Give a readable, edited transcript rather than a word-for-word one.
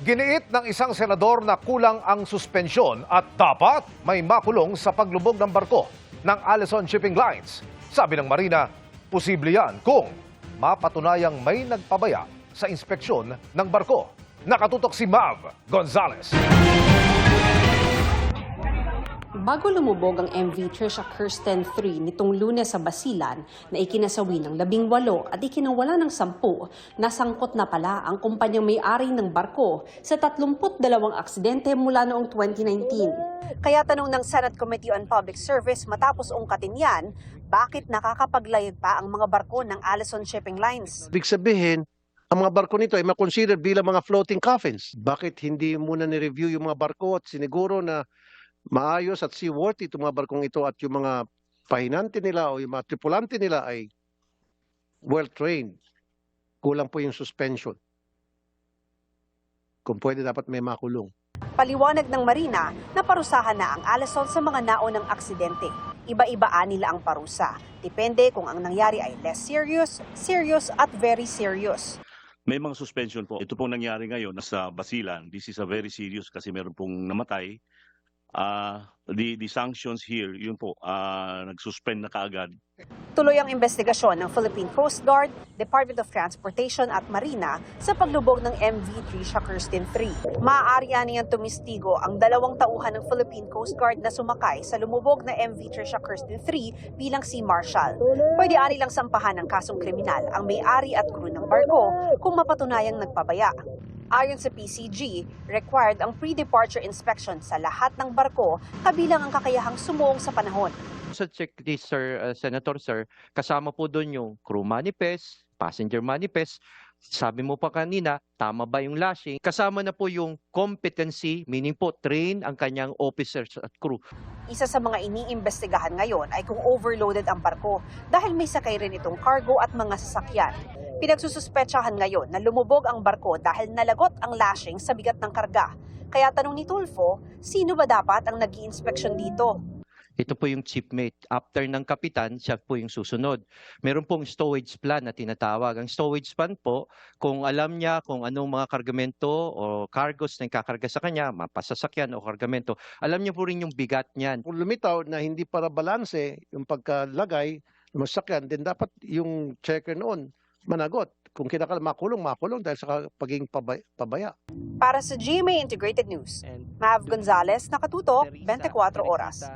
Giniit ng isang senador na kulang ang suspensyon at dapat may makulong sa paglubog ng barko ng Allison Shipping Lines. Sabi ng Marina, posible yan kung mapatunayang may nagpabaya sa inspeksyon ng barko. Nakatutok si Mav Gonzalez. Bago lumubog ang MV Trisha Kirsten 3 nitong Lunes sa Basilan na ikinasawi ng 18 at ikinawala ng 10, nasangkot na pala ang kumpanyang may-ari ng barko sa 32 aksidente mula noong 2019. Kaya tanong ng Senate Committee on Public Service matapos ungkatin yan, bakit nakakapaglayag pa ang mga barko ng Allison Shipping Lines? Ibig sabihin, ang mga barko nito ay makonsider bilang mga floating coffins. Bakit hindi muna ni-review yung mga barko at siniguro na maayos at seaworthy itong mga barkong ito at yung mga pahinante nila o yung mga tripulante nila ay well-trained. Kulang po yung suspension. Kung pwede, dapat may makulong. Paliwanag ng Marina na parusahan na ang Allison sa mga naunang aksidente. Iba-ibaan nila ang parusa. Depende kung ang nangyari ay less serious, serious at very serious. May mga suspension po. Ito pong nangyari ngayon sa Basilan. This is a very serious kasi meron pong namatay. The sanctions here, yun po, nag-suspend na kaagad. Tuloy ang investigasyon ng Philippine Coast Guard, Department of Transportation at Marina sa paglubog ng MV Trisha Kirsten 3. Maaari niyang tumistigo ang 2 tauhan ng Philippine Coast Guard na sumakay sa lumubog na MV Trisha Kirsten 3 bilang Sea Marshal. Pwede nilang sampahan ng kasong kriminal ang may-ari at crew ng barko kung mapatunayang nagpabaya. Ayon sa PCG, required ang pre-departure inspection sa lahat ng barko kabilang ang kakayahang sumuong sa panahon. Sa checklist, sir, Senator, sir, kasama po doon yung crew manifest, passenger manifest. Sabi mo pa kanina, tama ba yung lashing? Kasama na po yung competency, meaning po train ang kanyang officers at crew. Isa sa mga iniimbestigahan ngayon ay kung overloaded ang barko dahil may sakay rin itong cargo at mga sasakyan. Pinagsususpetsahan ngayon na lumubog ang barko dahil nalagot ang lashing sa bigat ng karga. Kaya tanong ni Tulfo, sino ba dapat ang nag-i-inspeksyon dito? Ito po yung chiefmate. After ng kapitan, siya po yung susunod. Meron pong stowage plan na tinatawag. Ang stowage plan po, kung alam niya kung anong mga kargamento o cargos na ikakarga sa kanya, mapasasakyan o kargamento, alam niya po rin yung bigat niyan. Kung lumitaw na hindi para balanse yung pagkalagay ng masakyan, then dapat yung checker noon managot. Kung kinakailangan makulong dahil sa pagiging pabaya. Para sa GMA Integrated News, Mav Gonzalez, Nakatutok, 24 Oras.